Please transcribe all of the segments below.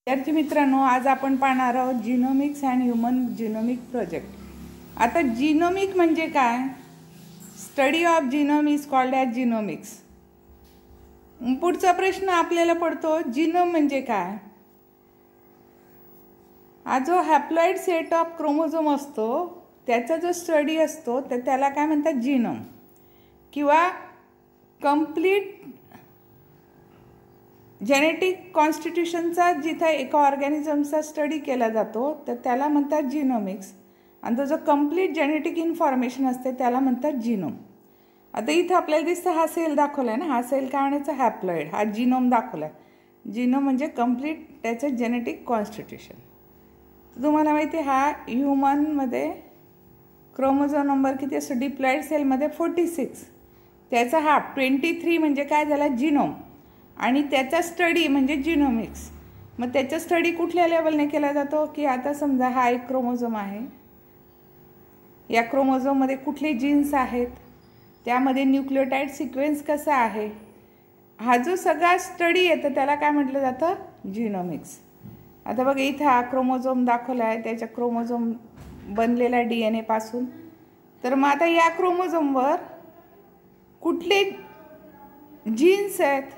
विद्यार्थी मित्रांनो, आज आपण पाहणार आहोत genomics and human genomic project. आता जिनोमिक म्हणजे काय? Study of genome is called as genomics. पुढचा प्रश्न आपल्याला पडतो, जिनोम म्हणजे काय? हा जो हॅप्लॉइड सेट ऑफ क्रोमोझोम असतो त्याचा जो स्टडी असतो तर त्याला काय म्हणतात? जिनोम. किंवा कंप्लीट जेनेटिक कॉन्स्टिट्यूशनचा जिथे एका ऑर्गॅनिझमचा स्टडी केला जातो तर त्याला म्हणतात जिनोमिक्स. आणि तो जो कंप्लीट जेनेटिक इन्फॉर्मेशन असते त्याला म्हणतात जिनोम. आता इथं आपल्याला दिसतं हा सेल दाखवला आहे ना, हा सेल काय म्हणायचा? हॅप्लॉइड. हा जिनोम दाखवला आहे. जिनोम म्हणजे कंप्लीट त्याचं जेनेटिक कॉन्स्टिट्यूशन. तुम्हाला माहिती आहे हा ह्यूमनमध्ये क्रोमोझोम नंबर किती असतो? डिप्लॉइड सेलमध्ये 46. त्याचा हा 23 म्हणजे काय झाला? जिनोम. आणि त्याचा स्टडी म्हणजे जिनोमिक्स. मग त्याचा स्टडी कुठल्या लेवलने केला जातो? की आता समजा हा एक क्रोमोझोम आहे, या क्रोमोझोममध्ये कुठले जीन्स आहेत, त्यामध्ये न्यूक्लियोटाइड सिक्वेन्स कसा आहे, हा जो सगळा स्टडी येतो त्याला काय म्हटलं जातं? जिनोमिक्स. आता बघा इथं हा क्रोमोझोम दाखवला आहे, त्याच्या क्रोमोझोम बनलेला DNA पासून. तर मग आता या क्रोमोझोमवर कुठले जीन्स आहेत,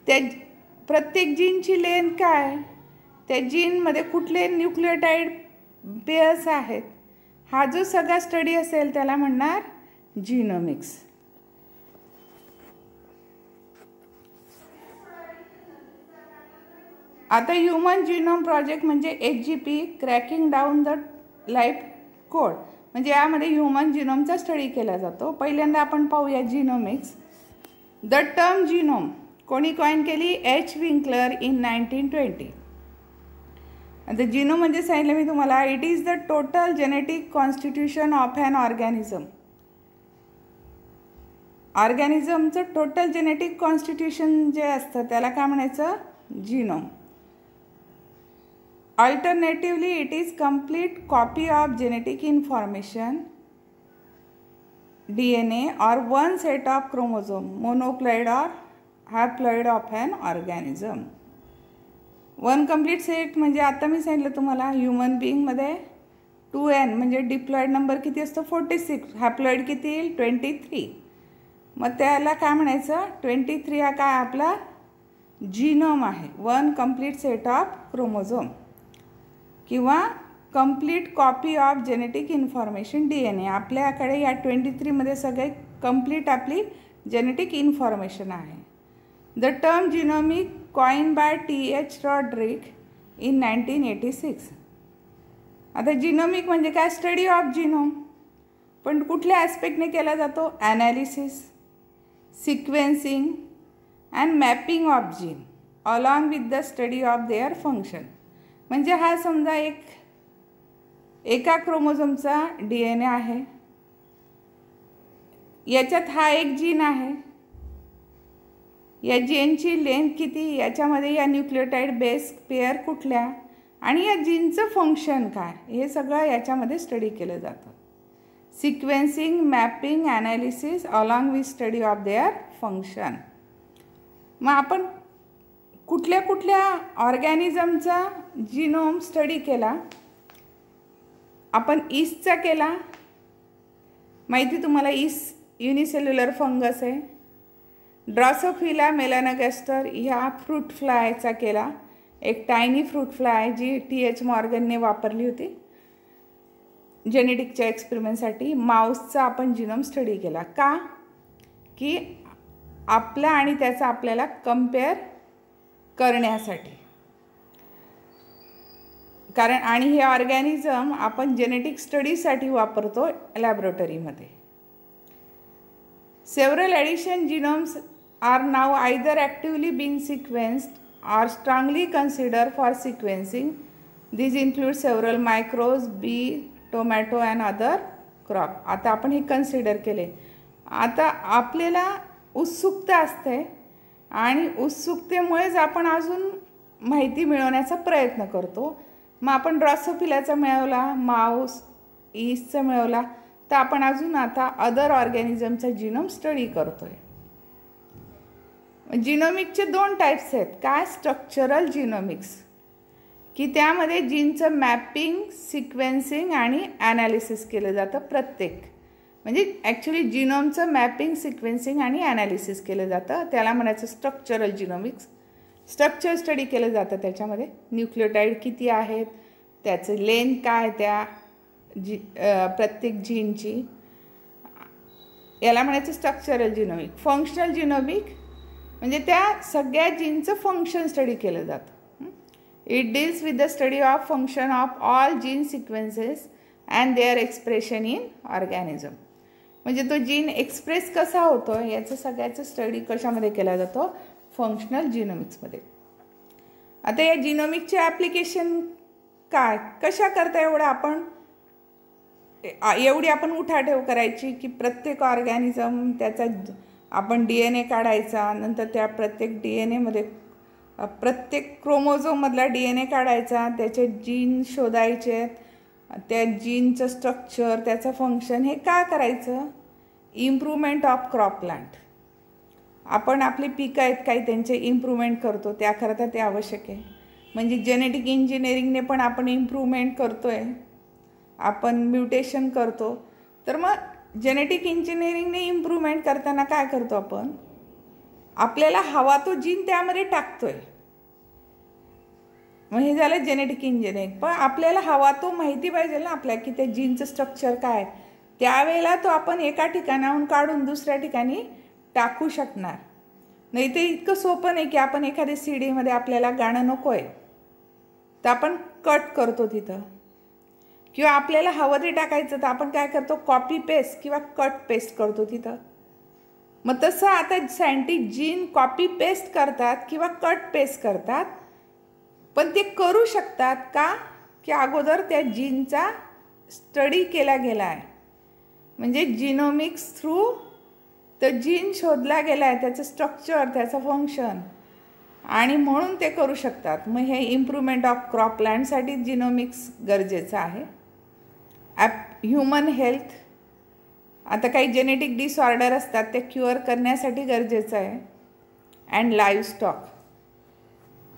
त्या प्रत्येक जीनची लेंथ काय, त्या जीनमध्ये कुठले न्यूक्लियोटाइड पेअर्स आहेत, हा जो सगळा स्टडी असेल त्याला म्हणणार जिनोमिक्स. आता ह्यूमन जिनोम प्रोजेक्ट म्हणजे HGP, cracking down the life code, म्हणजे यामध्ये ह्यूमन जिनोमचा स्टडी केला जातो. पहिल्यांदा आपण पाहूया जिनोमिक्स. द टर्म जिनोम कोणी कॉइन केली? H. Winkler in 1920. आता जिनोम म्हणजे सांगितलं मी तुम्हाला, it is the total genetic constitution of an organism. ऑर्गॅनिझमचं टोटल जेनेटिक कॉन्स्टिट्यूशन जे असतं त्याला काय म्हणायचं? Genome. Alternatively it is complete copy of genetic information DNA or one set of chromosome, monoploid or haploid of an organism. One complete set म्हणजे आता मी सांगितलं तुम्हाला ह्यूमन बिईंगमध्ये 2n म्हणजे डिप्लॉइड नंबर किती असतो? 46. हॅप्लॉइड किती येईल? 23. मग त्याला काय म्हणायचं? 23 हा काय आपला जिनोम आहे. One complete set of chromosome किंवा complete copy of genetic information DNA. आपल्याकडे या 23मध्ये सगळे कंप्लीट आपली जेनेटिक इन्फॉर्मेशन आहे. The term genomic coin by TH. Roderick in 1986. आता जिनोमिक म्हणजे काय? Study of genome. पण कुठल्या ॲस्पेक्टने केला जातो? Analysis, sequencing and mapping of gene along with the study of their function. म्हणजे हा समजा एका क्रोमोझोमचा DNA आहे, याच्यात हा एक जीन आहे, या जीनची लेंथ किती, याच्यामध्ये या न्यूक्लियोटाइड बेस पेअर कुठल्या, आणि या जीनचं फंक्शन काय, हे सगळं याच्यामध्ये स्टडी केलं जातं. Sequencing, mapping, analysis along with study of their function. मग आपण कुठल्या कुठल्या ऑर्गॅनिझमचा जिनोम स्टडी केला? आपण ईस्टचा केला, माहिती तुम्हाला ईस्ट युनिसेल्युलर फंगस आहे. ड्रॉसोफिला मेलॅनोगास्टर ह्या फ्रूट फ्लायचा केला, एक टायनी फ्रूट फ्लाय जी TH. मॉर्गनने वापरली होती जेनेटिकच्या एक्सपेरिमेंटसाठी. माऊसचा आपण जिनोम स्टडी केला. का? की आपला आणि त्याचा आपल्याला कम्पेअर करण्यासाठी. कारण आणि हे ऑर्गॅनिझम आपण जेनेटिक स्टडीसाठी वापरतो लॅबोरेटरीमध्ये. Several addition genomes are now either actively been sequenced or strongly consider for sequencing. This include several micros, bee, tomato and other crop. आता आपण हे कन्सिडर केले. आता आपल्याला उत्सुकता असते आणि उत्सुकतेमुळेच आपण अजून माहिती मिळवण्याचा प्रयत्न करतो. मग आपण ड्रॉसोफिलाचा मिळवला, माऊस ईस्टचा मिळवला, तर आपण अजून आता अदर ऑर्गॅनिझमचा जिनोम स्टडी करतो आहे. जिनोमिक्सचे दोन टाईप्स आहेत. काय? स्ट्रक्चरल जिनोमिक्स की त्यामध्ये जीनचं मॅपिंग, सिक्वेन्सिंग आणि ॲनालिसिस केलं जातं प्रत्येक. म्हणजे ॲक्च्युली जिनोमचं मॅपिंग, सिक्वेन्सिंग आणि ॲनालिसिस केलं जातं. त्याला म्हणायचं स्ट्रक्चरल जिनोमिक्स. स्ट्रक्चर स्टडी केलं जातं त्याच्यामध्ये. न्यूक्लियोटाईड किती आहेत, त्याचं लेंथ काय त्या प्रत्येक जीनची, याला म्हणायचं स्ट्रक्चरल जिनोमिक. फंक्शनल जिनोमिक म्हणजे त्या सगळ्या जीनचं फंक्शन स्टडी केलं जातं. It deals with the study of function of all gene sequences and their expression in organism. म्हणजे तो जीन एक्सप्रेस कसा होतो याचं सगळ्याचं स्टडी कशामध्ये केला जातो, फंक्शनल जिनोमिक्समध्ये. आता या जिनोमिकचे ॲप्लिकेशन काय, कशा करता एवढी आपण उठाठेव करायची की प्रत्येक ऑर्गॅनिझम त्याचा आपण DNA काढायचा, नंतर त्या प्रत्येक DNAमध्ये प्रत्येक क्रोमोझोममधला DNA काढायचा, त्याचे जीन शोधायचे, त्या जीनचं स्ट्रक्चर, त्याचं फंक्शन, हे का करायचं? Improvement of crop plant. आपण आपली पिकं आहेत काही त्यांचे इम्प्रूव्हमेंट करतो, त्याकरता ते आवश्यक आहे. म्हणजे जेनेटिक इंजिनिअरिंगने पण आपण इम्प्रूव्हमेंट करतो आहे, आपण म्युटेशन करतो. तर मग जेनेटिक इंजिनिअरिंगने इम्प्रूव्हमेंट करताना काय करतो आपण, आपल्याला हवा तो जीन त्यामध्ये टाकतो आहे. मग हे झालं जेनेटिक इंजिनिअरिंग. पण आपल्याला हवा तो माहिती पाहिजे ना आपल्या की त्या जीनचं स्ट्रक्चर काय, त्यावेळेला तो आपण एका ठिकाणाहून काढून दुसऱ्या ठिकाणी टाकू शकणार नाही. ते इतकं सोपं नाही की आपण एखाद्या सीडीमध्ये आपल्याला गाणं नको आहे तर आपण कट करतो तिथं, किंवा आपल्याला हवं ते टाकायचं तर आपण काय करतो, कॉपी पेस्ट किंवा कट पेस्ट करतो तिथं. मग तसं आता सायंटिस्ट जीन कॉपी पेस्ट करतात किंवा कट पेस्ट करतात, पण ते करू शकतात का की अगोदर त्या जीनचा स्टडी केला गेला आहे. म्हणजे जिनोमिक्स थ्रू तर जीन शोधला गेला आहे, त्याचं स्ट्रक्चर, त्याचं फंक्शन, आणि म्हणून ते करू शकतात. मग हे इम्प्रूव्हमेंट ऑफ क्रॉप प्लांटसाठी जिनोमिक्स गरजेचं आहे. ह्युमन हेल्थ, आता काही जेनेटिक डिसऑर्डर असतात ते क्युअर करण्यासाठी गरजेचं आहे. अँड लाईव्हस्टॉक,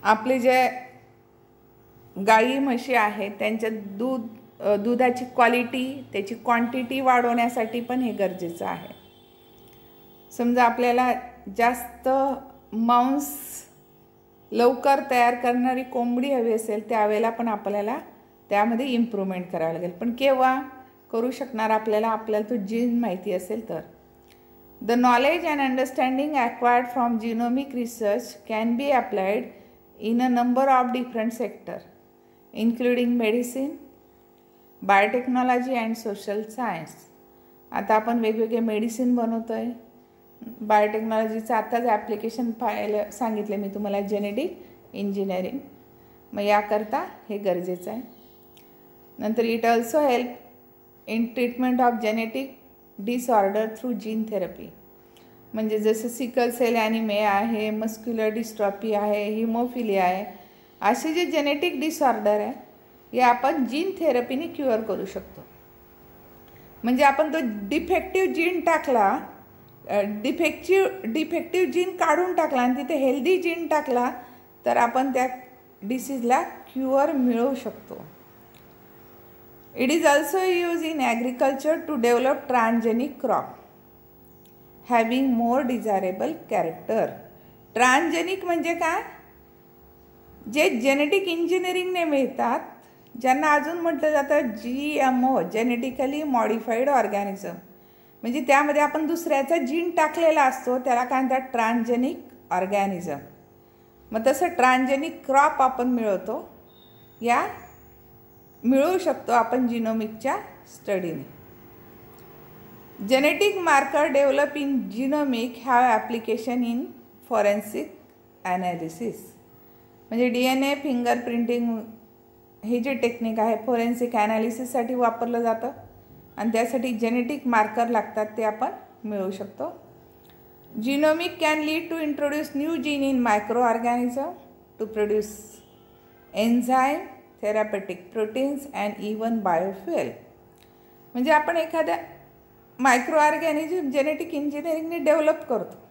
आपले जे गाई म्हशी आहेत त्यांच्या दुधाची क्वालिटी, त्याची क्वांटिटी वाढवण्यासाठी पण हे गरजेचं आहे. समजा आपल्याला जास्त मांस लवकर तयार करणारी कोंबडी हवी असेल त्यावेळेला पण आपल्याला त्यामध्ये इम्प्रूव्हमेंट करावं लागेल. पण केव्हा करू शकणार आपल्याला तो जीन माहिती असेल तर. The knowledge and understanding acquired from genomic research can be applied in a number of different sector including medicine, biotechnology and social science. आता आपण वेगवेगळे मेडिसिन बनवतो आहे. बायोटेक्नॉलॉजीचं आत्ताच ॲप्लिकेशन पाहायला सांगितले मी तुम्हाला, जेनेटिक इंजिनिअरिंग. मग याकरता हे गरजेचं आहे. नंतर it also help in treatment of genetic disorder through gene therapy. म्हणजे जसं सिकल सेल ॲनिमिया आहे, मस्क्युलर डिस्ट्रॉफी आहे, हिमोफिलिया आहे, असे जे जेनेटिक डिसऑर्डर आहे हे आपण जीन थेरपीने क्युअर करू शकतो. म्हणजे आपण तो डिफेक्टिव्ह जीन टाकला, डिफेक्टिव्ह जीन काढून टाकला आणि तिथे हेल्दी जीन टाकला तर आपण त्या डिसीजला क्युअर मिळवू शकतो. It is also use in agriculture to develop transgenic crop having more desirable character. Transgenic म्हणजे काय, जे जेनेटिक इंजिनिअरिंगने मिळतात, ज्यांना अजून म्हटलं जातं GMO, जेनेटिकली मॉडिफाईड ऑर्गॅनिझम. म्हणजे त्यामध्ये आपण दुसऱ्याचा जीन टाकलेला असतो, त्याला काय म्हणतात, ट्रान्सजेनिक ऑर्गॅनिझम. मग तसं ट्रान्सजेनिक क्रॉप आपण मिळवू शकतो आपण जिनोमिकच्या स्टडीने. Genetic marker develop in genomic have application in forensic analysis. म्हणजे DNA फिंगर प्रिंटिंग हे जे टेक्निक आहे फॉरेन्सिक ॲनालिसिससाठी वापरलं जातं आणि त्यासाठी जेनेटिक मार्कर लागतात, ते आपण मिळवू शकतो. Genomic can lead to introduce new gene in micro organism to produce enzyme, therapeutic proteins and even biofuel. म्हणजे आपण एखाद्या मायक्रो ऑर्गॅनिझम जेनेटिक इंजिनिअरिंगने डेव्हलप करतो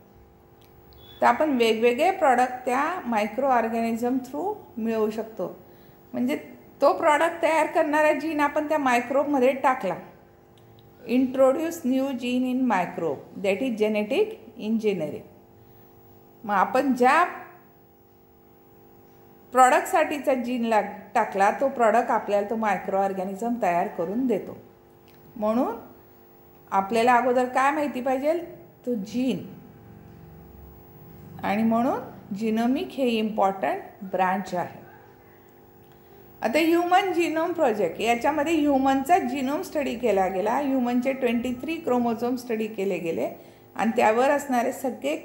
तर आपण वेगवेगळे प्रॉडक्ट त्या मायक्रो ऑर्गॅनिझम थ्रू मिळवू शकतो. म्हणजे तो प्रॉडक्ट तयार करणारा जीन आपण त्या मायक्रोबमध्ये टाकला. Introduce new gene in microbe, that is genetic engineering. मग आपण ज्या प्रॉडक्टसाठीचा जीन टाकला तो प्रॉडक्ट आपल्याला तो मायक्रो ऑर्गॅनिझम तयार करून देतो. म्हणून आपल्याला अगोदर काय माहिती पाहिजे, तो जीन. आणि म्हणून जिनोमिक हे इम्पॉर्टंट ब्रांच आहे. आता ह्युमन जिनोम प्रोजेक्ट, याच्यामध्ये ह्युमनचा जिनोम स्टडी केला गेला. ह्युमनचे 23 क्रोमोझोम स्टडी केले गेले आणि त्यावर असणारे सगळे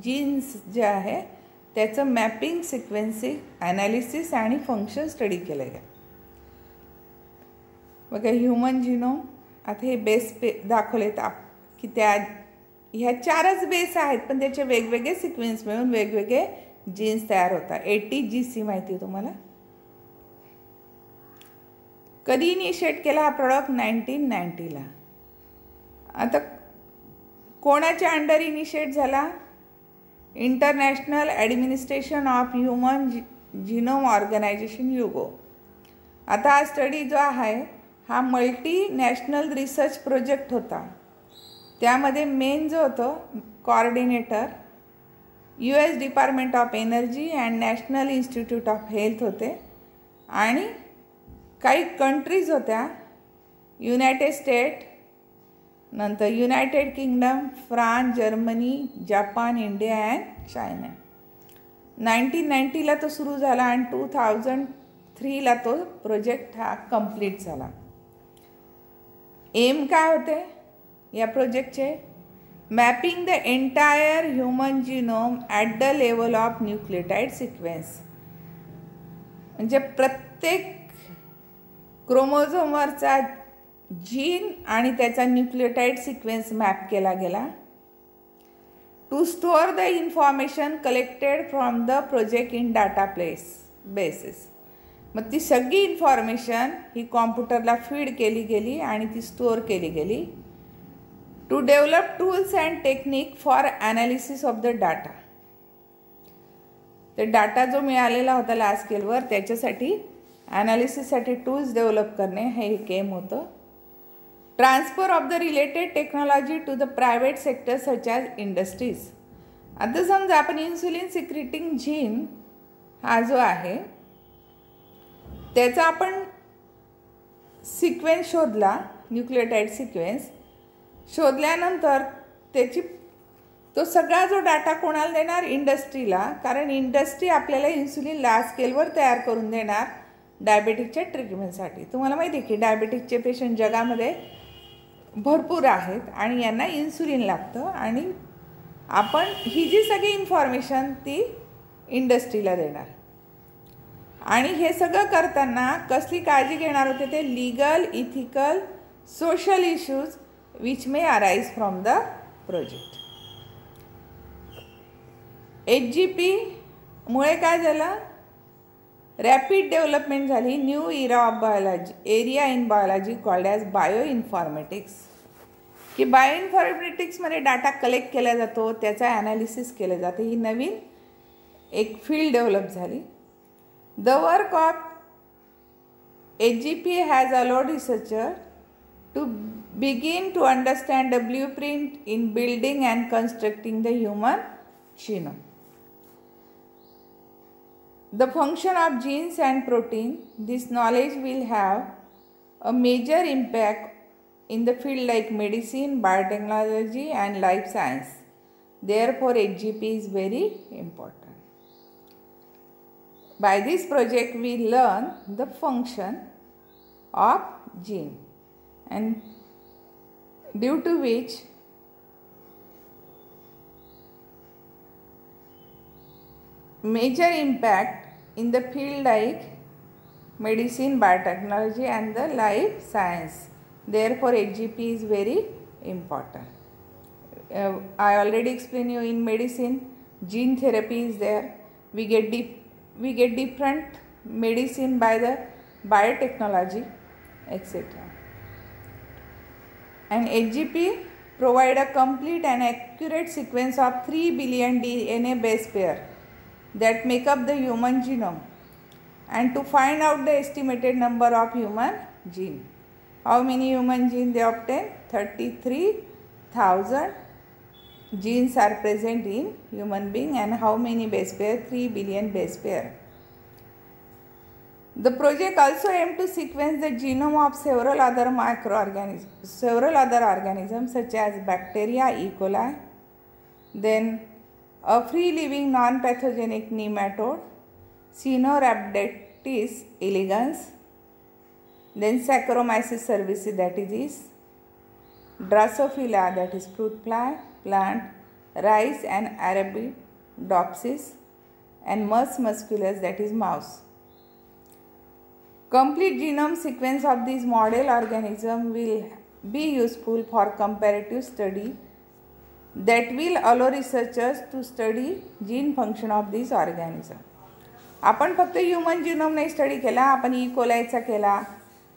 जीन्स जे आहे त्याचं मॅपिंग, सिक्वेन्सिंग, ॲनालिसिस आणि फंक्शन स्टडी केलं गेलं. बघा ह्युमन जिनोम, आता हे बेस दाखवलेत की ह्या 4च बेस आहेत, पण त्याचे वेगवेगळे सिक्वेन्स मिळून वेगवेगळे जीन्स तयार होतात. ATGC माहिती आहे तुम्हाला. कधी इनिशिएट केला हा प्रॉडक्ट? 1990ला. आता कोणाच्या अंडर इनिशिएट झाला? International administration of human genome organisation, HUGO. आता हा स्टडी जो आहे हा मल्टीनॅशनल रिसर्च प्रोजेक्ट होता. त्यामध्ये मेन जो होतं coordinator US department of energy and national institute of health होते. आणि काही कंट्रीज होत्या, युनायटेड स्टेट, नंतर United Kingdom, France, Germany, Japan, India and China. 1990ला तो सुरू झाला आणि 2003ला तो प्रोजेक्ट हा कंप्लीट झाला. एम काय होते या प्रोजेक्टचे? Mapping the entire human genome at the level of nucleotide sequence. म्हणजे प्रत्येक क्रोमोझोमवरचा जीन आणि त्याचा न्यूक्लियोटाइड सिक्वेन्स मॅप केला गेला. To store the information collected from the project in databases. मग ती सगळी इन्फॉर्मेशन ही कॉम्प्युटरला फीड केली गेली आणि ती स्टोअर केली गेली. To develop tools and technique for analysis of the data. ते डाटा जो मिळालेला होता लार्ज स्केलवर त्याच्यासाठी ॲनालिसिससाठी टूल्स डेव्हलप करणे हे केम होतं. Transfer of the related technology to the private sector such as industries. आता समजा आपण इन्सुलिन सिक्रेटिंग जीन हा जो आहे त्याचा आपण सिक्वेन्स शोधला, न्यूक्लियोटाइड सिक्वेन्स शोधल्यानंतर तो सगळा जो डाटा कोणाला देणार? इंडस्ट्रीला. कारण इंडस्ट्री आपल्याला इन्सुलिन लार्ज स्केलवर तयार करून देणार डायबेटिकच्या ट्रीटमेंटसाठी. तुम्हाला माहिती आहे की डायबेटिकचे पेशंट जगामध्ये भरपूर आहेत आणि यांना इन्सुलिन लागतं आणि आपण ही जी सगळी इन्फॉर्मेशन ती इंडस्ट्रीला देणार. आणि हे सगळं करताना कसली काळजी घेणार होते ते? Legal, ethical, social issues which may arise from the project. HGP मुळे काय झालं? रॅपिड डेव्हलपमेंट झाली. New era of biology, area in biology called as bio informatics. की बायो इन्फॉर्मेटिक्समध्ये डाटा कलेक्ट केला जातो, त्याचा ॲनालिसिस केलं जातं. ही नवीन एक फील्ड डेव्हलप झाली. The work of HGP has allowed researcher to begin to understand the blueprint in building and constructing the human genome. The function of genes and protein, this knowledge will have a major impact in the field like medicine, biotechnology and life science. Therefore, HGP is very important. By this project, we learn the function of gene and due to which major impact in the field like medicine, biotechnology and the life science. Therefore, HGP is very important. I already explained you in medicine, gene therapy is there. We get different medicine by the biotechnology, etc. And HGP provide a complete and accurate sequence of 3 billion DNA base pair that make up the human genome. and to find out the estimated number of human gene. How many human gene they obtain? 33,000 genes are present in human being, and how many base pair? 3 billion base pair. The project also aimed to sequence the genome of several other organisms such as bacteria, E. coli, then a free living non-pathogenic nematode, Caenorhabditis elegans, then Saccharomyces cerevisiae, that is yeast, Drosophila, that is fruit plant, rice and Arabidopsis, and Mus musculus, that is mouse. Complete genome sequence of these model organism will be useful for comparative study that will allow researchers to study gene function of these organism. आपण फक्त human genome नाही study केला, आपण E कोलायचा केला,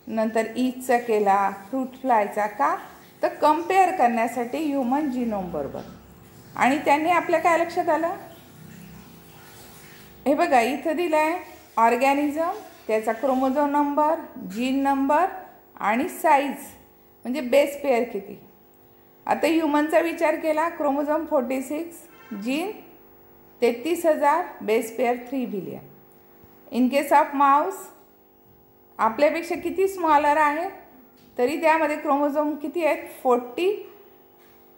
नंतर ईस्टचा केला, fruit फ्लायचा, का तर कंपेअर करण्यासाठी ह्यूमन जिनोम बरोबर. आणि त्यांनी आपल्या काय लक्षात आलं, हे बघा इथं दिलं आहे ऑर्गॅनिझम, त्याचा क्रोमोझोम नंबर, जीन नंबर आणि साईज, म्हणजे बेस पेअर किती. आता ह्यूमनचा विचार केला, chromosome 46, gene 33,000, base pair 3 billion. In case of Mouse आपल्यापेक्षा किती स्मॉलर आहे, तरी त्यामध्ये क्रोमोझोम किती आहेत? 40,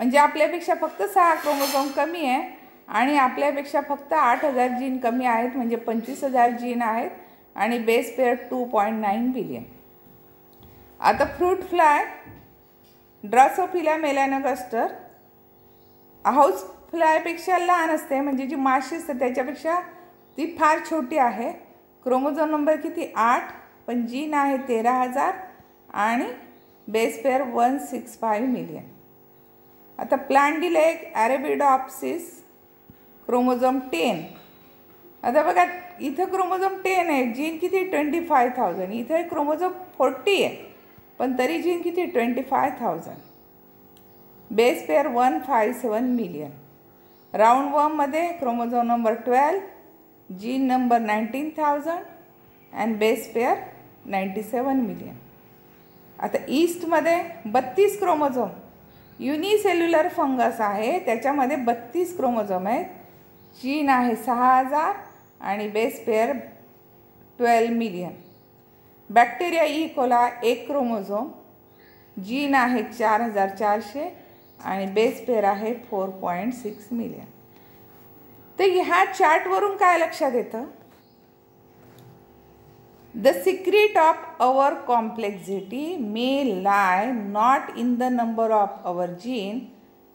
म्हणजे आपल्यापेक्षा फक्त 6 क्रोमोझोम कमी आहे आणि आपल्यापेक्षा फक्त 8,000 जीन कमी आहेत, म्हणजे 25,000 जीन आहेत आणि बेस पेअर 2.9 बिलियन. आता fruit fly Drosophila melanogaster house फ्लायपेक्षा लहान असते, म्हणजे जी माशी असते त्याच्यापेक्षा ती फार छोटी आहे. क्रोमोझोम नंबर किती? 8, पण जीन आहे 13,000 आणि बेस पेअर 165 मिलियन. आता प्लांट दिले एक ॲरेबिडॉप्सिस, क्रोमोझोम 10. आता बघा इथं क्रोमोझोम 10 आहे, जीन किती? 25,000. इथं क्रोमोझोम 40 आहे, पण तरी जीन किती? 25,000. Base pair 157 million. राऊंड वर्ममध्ये chromosome number 12, gene number 19,000 and base pair 97 million. आता ईस्टमध्ये 32 क्रोमोझोम, युनिसेल्युलर फंगस आहे, त्याच्यामध्ये 32 क्रोमोझोम आहेत, जीन आहे 6,000 आणि base pair 12 million. Bacteria E Cola 1 chromosome, gene आहे 4,400 आणि बेस पेअर आहे 4.6 मिलियन. तर ह्या चार्टवरून काय लक्षात येतं? The secret of our complexity may lie not in the number of our gene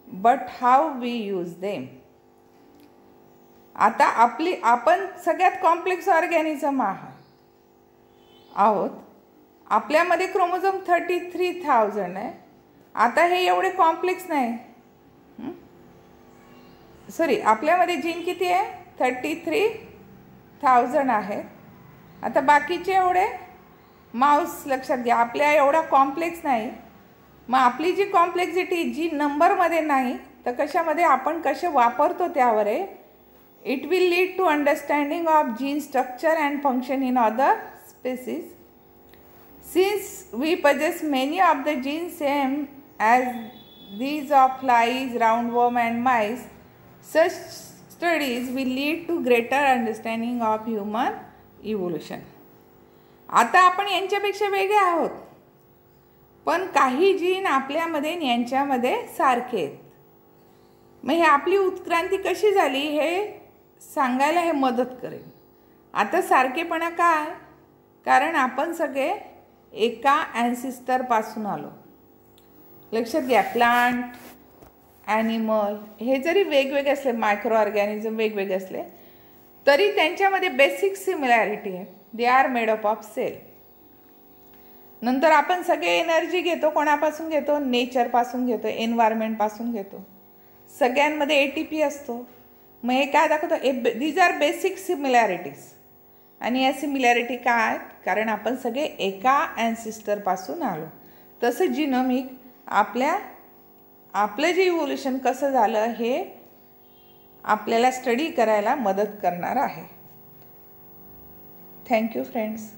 but how we use them. आता आपण सगळ्यात कॉम्प्लेक्स ऑर्गॅनिझम आहोत. आपल्यामध्ये क्रोमोझोम 33,000 आहे. आता हे एवढे कॉम्प्लेक्स नाही, सॉरी, आपल्यामध्ये जीन किती आहे? 33,000 आहे. आता बाकीचे एवढे माऊस लक्षात घ्या, आपल्या एवढा कॉम्प्लेक्स नाही. मग आपली जी कॉम्प्लेक्सिटी जी नंबरमध्ये नाही तर कशामध्ये, आपण कसे वापरतो त्यावर आहे. It will lead to understanding of gene structure and function in other species. Since we possess many of the genes same as these of flies, roundworm and mice, such studies will lead to greater understanding of human evolution. आता आपण यांच्यापेक्षा वेगळे आहोत, पण काही gene आपल्यामध्ये आणि यांच्यामध्ये सारखे आहेत. मग हे आपली उत्क्रांती कशी झाली हे सांगायला हे मदत करेल. आता सारखेपणा काय? कारण आपण सगळे एका ॲन्सिस्टरपासून आलो. लक्षात घ्या, प्लांट, ॲनिमल हे जरी वेगवेगळे असले, मायक्रो ऑर्गॅनिझम वेगवेगळे असले, तरी त्यांच्यामध्ये बेसिक सिमिलॅरिटी आहे. They are made up of cell. नंतर आपण सगळे एनर्जी घेतो, कोणापासून घेतो? नेचरपासून घेतो, एन्व्हायरमेंटपासून घेतो. सगळ्यांमध्ये ATP असतो. मग हे काय दाखवतो? These are basic similarities. आणि या सिमिलॅरिटी काय? कारण आपण सगळे एका ॲन्सिस्टरपासून आलो. तसं जिनोमिक आपलं जे इव्होल्युशन कसं झालं हे आपल्याला स्टडी करायला मदत करणार आहे. Thank you friends.